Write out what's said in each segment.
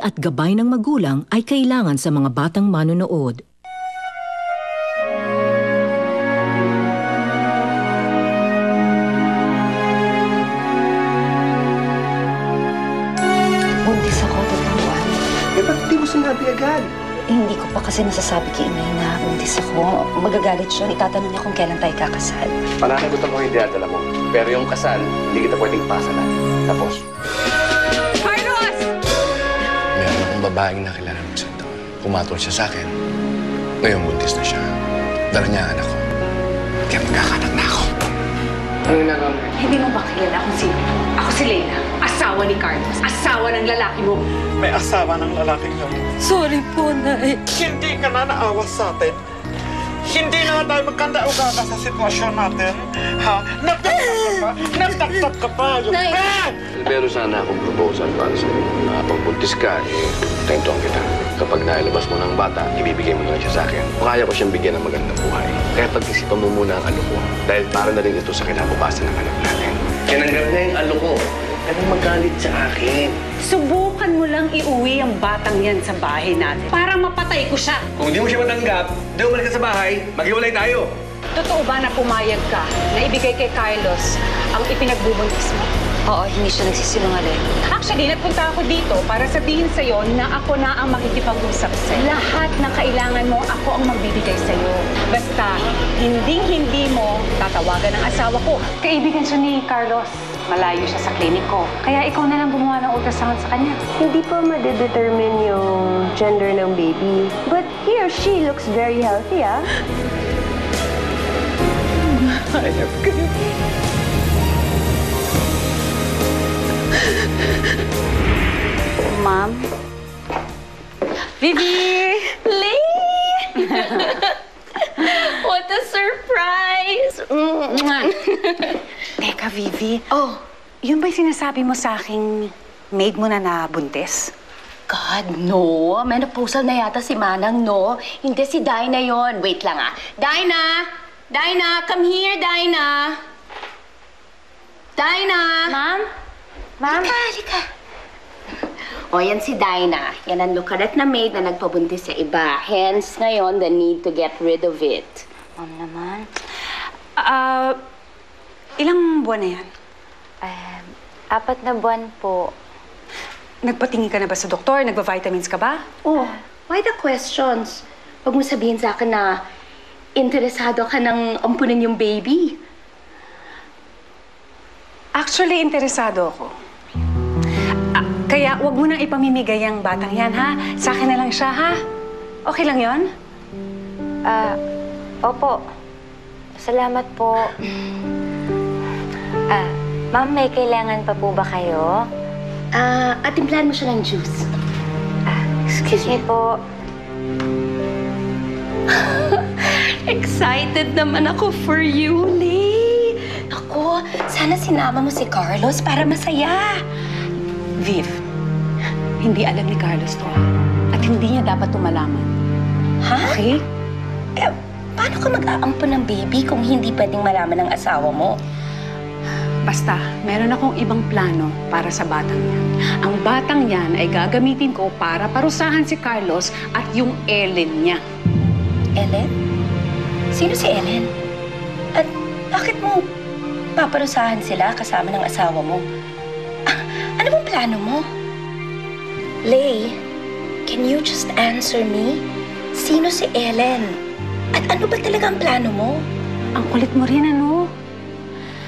at gabay ng magulang ay kailangan sa mga batang manonood. Buntis ako, 3 buwan. Ba't di mo sinabi agad? Hindi ko pa kasi nasasabi kay inay na buntis ako. Magagalit siya. Itatanong niya kung kailan tayo kakasal. Pananagutan mo yung dinadala mo. Pero yung kasal, hindi kita pwedeng pasalan. Tapos. Carlos! Meron akong babaeng nakilala ng isang taon. Pumatol siya sa akin. Ngayon buntis na siya. Dala niya ang anak ko. Kaya magkakanak na ako. Ano ginagawa mo? Hindi mo ba kilala kung sino? Ako si Leila, asawa ni Carlos, asawa ng lalaki mo. May asawa ng lalaking yun. Sorry po, Nay. Hindi ka na naawa sa atin. Hindi na tayo magkandauga ka sa sitwasyon natin. Ha? Nagdagdag ka pa? Nagdagdag ka pa! Nay! Meron sana akong proposal para sa'yo. Pag buntis ka, tentuhan kita. Kapag nailabas mo ng bata, ibibigay mo na lang siya sa akin. Kaya ko siyang bigyan ng magandang buhay. Kaya pag-isipan mo muna ang ano ko. Dahil para na rin ito sa kinabukasan ng anak natin. Tinanggap niya yung ano ko. Pero magalit sa akin. Subukan mo lang iuwi ang batang yan sa bahay natin para mapatay ko siya. Kung hindi mo siya matanggap, hindi mo balik sa bahay, maghiwalay tayo. Totoo ba na pumayag ka na ibigay kay Carlos ang ipinagbubuntis mo? Oo, hindi siya nagsisinungaling. Actually, nagpunta ako dito para sabihin sa'yo na ako na ang makikipag-usap sa'yo. Lahat ng kailangan mo, ako ang magbibigay sa'yo. Basta, hindi mo tatawagan ang asawa ko. Kaibigan siya ni Carlos. Malayo siya sa klinik ko. Kaya ikaw na lang gumawa ng ultrasound sa kanya. Hindi pa madedetermine yung gender ng baby. But he or she looks very healthy, ah. Hanap ka. Ma'am? Vivi! Lee! What a surprise! Teka, Vivi. Oh, Yun ba'y sinasabi mo sa aking maid mo na nabuntis? God, no. Menopausal na yata si Manang, no? Hindi si Dinah yon. Wait lang, ah. Dinah! Dinah! Come here, Dinah! Dinah! Ma'am? Ma'am? Halika. O, yan si Dinah. Yan ang lukarat na maid na nagpabuntis sa iba. Hence, ngayon, the need to get rid of it. Ma'am naman. Ilang buwan na yan? 4 na buwan po. Nagpatingin ka na ba sa doktor? Nagba-vitamins ka ba? Oh, why the questions? Huwag mo sabihin sa akin na interesado ka ng ampunin yung baby. Actually, interesado ako. Kaya huwag mo nang ipamimigay ang batang yan, ha? Sa akin na lang siya, ha? Okay lang yon? Opo. Salamat po. Ma'am, may kailangan pa po ba kayo? At timplahan mo siya ng juice. Excuse me po. Excited naman ako for you, Lee. Ako, sana sinama mo si Carlos para masaya. Viv, hindi alam ni Carlos to, ha? At hindi niya dapat tumalaman. Ha? Okay? Eh, paano ka mag-aampon ng baby kung hindi pwedeng malaman ng asawa mo? Basta, meron akong ibang plano para sa batang yan. Ang batang yan ay gagamitin ko para parusahan si Carlos at yung Ellen niya. Ellen? Sino si Ellen? At bakit mo paparusahan sila kasama ng asawa mo? Ano bang plano mo? Lay, can you just answer me? Sino si Ellen? At ano ba talaga ang plano mo? Ang kulit mo rin, ano?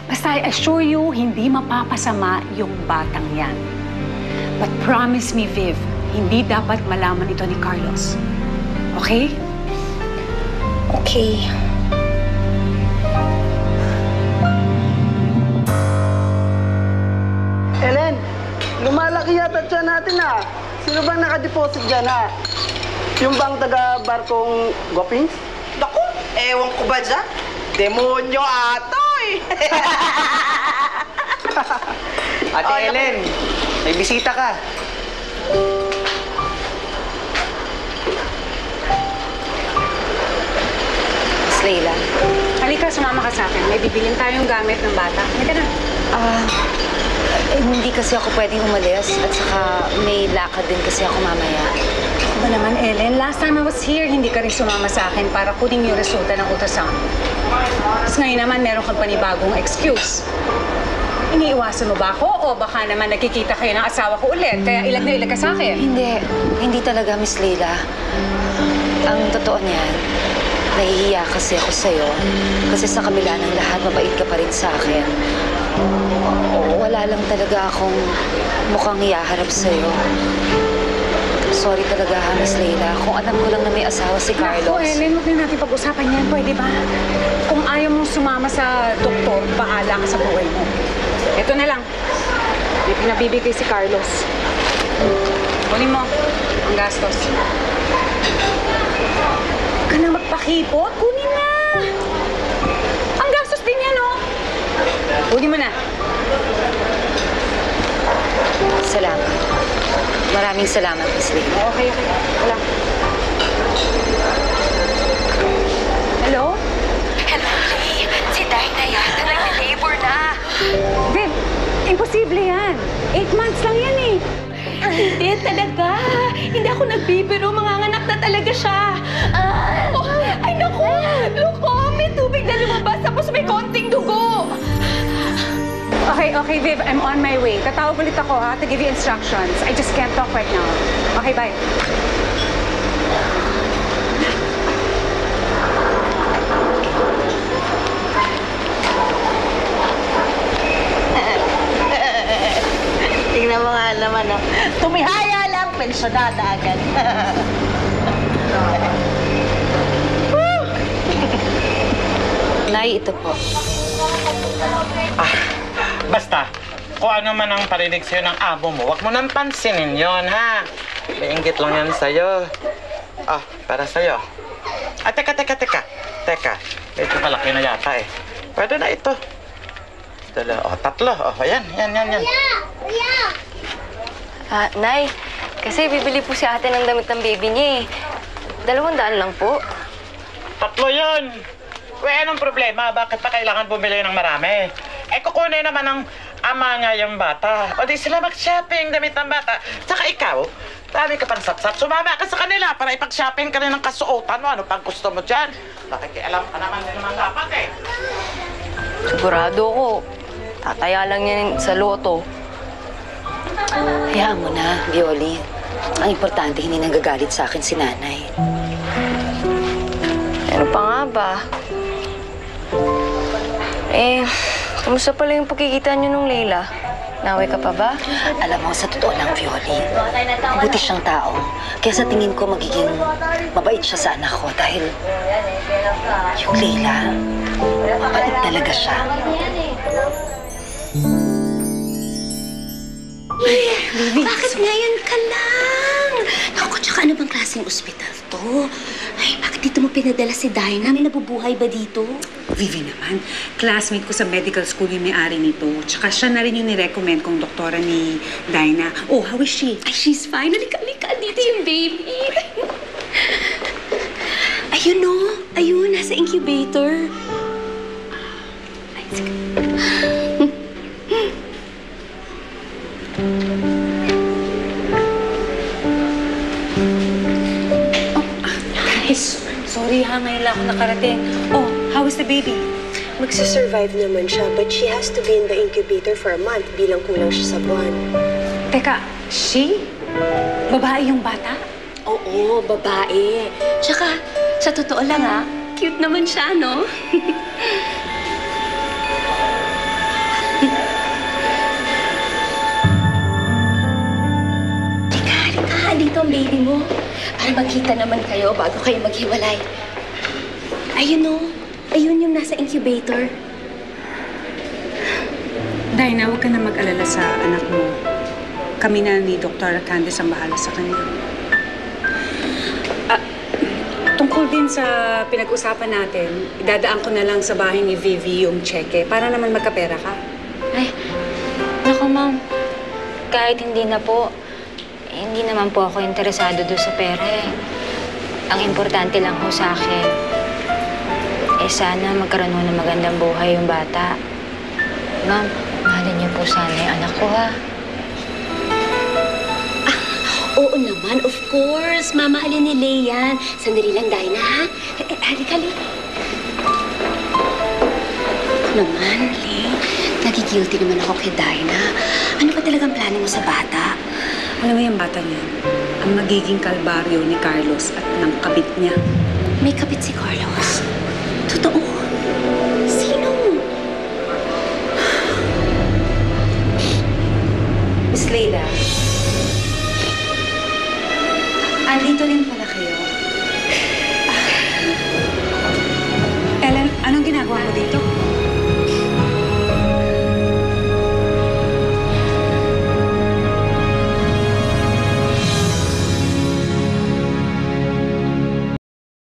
Basta I assure you, hindi mapapasama yung batang yan. But promise me, Viv, hindi dapat malaman ito ni Carlos. Okay? Okay. Ellen, lumalaki yata tiyan natin, ah. Sino bang nakadeposit dyan, ha? Yung bang taga-barkong Gopings? Naku, ewan ko ba dyan? Demonyo ata eh. Ate Ellen, may bisita ka. Miss Leila, halika, sumama ka sa akin. May bibilin tayong gamit ng bata. Halika na. Hindi kasi ako pwedeng umalis at saka may lakad din kasi ako mamaya. Ba naman, Ellen, last time I was here, hindi ka rin sumama sa akin para kunin yung resulta ng ultrasound. Tapos ngayon naman, meron kang panibagong excuse. Iniiwasan mo ba ako o baka naman nakikita kayo ng asawa ko ulit, kaya ilag na ilag ka sa akin? Hindi talaga, Miss Leila. Ang totoo niyan, nahihiya kasi ako sa'yo. Kasi sa kabila ng lahat, mabait ka pa rin sa akin. Wala lang talaga akong mukhang iyaharap sa'yo. Sorry talaga ha, Miss Leila. Kung alam ko lang na may asawa si Carlos. Naku, Ellen, huwag na natin pag-usapan yan. Pwede ba? Kung ayaw mong sumama sa doktor, bahala ka sa buhay mo. Ito na lang. May pinabibigay si Carlos. Kunin mo ang gastos. Huwag ka na magpakipot. Kunin na! Ang gastos din yan, oh! Kunin mo na. Salamat. Maraming salamat, Miss Leila. Okay. Wala. Hello? Hello, Lee. Si Dinah yata nag-labor na. Viv, imposible yan. 8 months lang yan eh. Hindi talaga. Hindi ako nagbibiro. Manganganak na talaga siya. Ay, naku! Loko! May tubig na lumabas tapos may konting dugo. Okay, Viv. I'm on my way. Tatawag ulit ako, ha, to give you instructions. I just can't talk right now. Okay, bye. Tingnan mo nga naman, no? Tumihaya lang, pensyonada agad. Nay, ito po. Basta, kung ano man ang parinig sa'yo ng amo mo, huwag mo nang pansinin yon, ha? May inggit lang yan sa'yo. Para sa'yo. Teka. Medyo malaki na yata eh. Pwede na ito. Tatlo. Yan. Nay, kasi bibili po si ate ng damit ng baby niya eh. 200 lang po. Tatlo yun. Anong problema? Bakit pa kailangan bumili ng marami? Kukunin naman ng ama niya yung bata. O di sila mag-shopping, damit ng bata. Saka ikaw, dami ka pang satsat. Sumama ka sa kanila para ipag-shopping ka rin ng kasuotan mo. Ano pang gusto mo dyan? Nakikialam ka naman din naman dapat eh. Sigurado ko, tataya lang yan sa loto. Hayaan mo na, Violi. Ang importante, hindi nagagalit sa akin si nanay. Ano pa nga ba? Kamusta pala yung pagkikita niyo nung Leila? Naway ka pa ba? Alam mo, sa totoo lang, Violi, mabuti siyang tao. Kaya sa tingin ko, magiging mabait siya sa anak ko dahil yung Leila, mabait talaga siya. Bakit ngayon ka lang? Naku, tsaka ano bang klaseng ospital to? Ay, bakit dito mo pinadala si Dinah? May nabubuhay ba dito? Vivi naman, classmate ko sa medical school yung may-ari nito. Tsaka siya na rin yung nirecommend kong doktora ni Dinah. Oh, how is she? Ay, she's fine. Halika. Dito yung baby. Ayun, no? Ayun, nasa incubator. Ay, sige. Sorry ha, ngayon lang ako nakarating. Oh, how is the baby? Magsisurvive naman siya, but she has to be in the incubator for a month bilang kulang siya sa buwan. Teka, she? Babae yung bata? Oo, babae. Tsaka, sa totoo lang cute naman siya, no? Halika. Dito ang baby mo. Para magkita naman kayo bago kayo maghiwalay. Ayun, no? Ayun yung nasa incubator. Dinah, huwag ka na mag-alala sa anak mo. Kami na ni Dr. Candice ang bahala sa kanya. Tungkol din sa pinag-usapan natin, idadaan ko na lang sa bahay ni Vivi yung cheque para naman magkapera ka. Ay, naku ma'am. Kahit hindi na po, hindi naman po ako interesado doon sa pera eh. Ang importante lang ho sa akin, sana magkaroon ho ng magandang buhay yung bata. Ma'am, Mahalin niyo po sana yung anak ko, ha? Oo naman, of course. Mamahalin ni Lei yan. Sandali lang, Dinah, ha? Halika, Lei. Naman, Lei. Nagigilty naman ako kay Dinah. Ano ba talagang plano mo sa bata? Alam mo yung bata niya, ang magiging kalbaryo ni Carlos at ng kabit niya. May kapit si Carlos. Totoo? Sino? Miss Leila,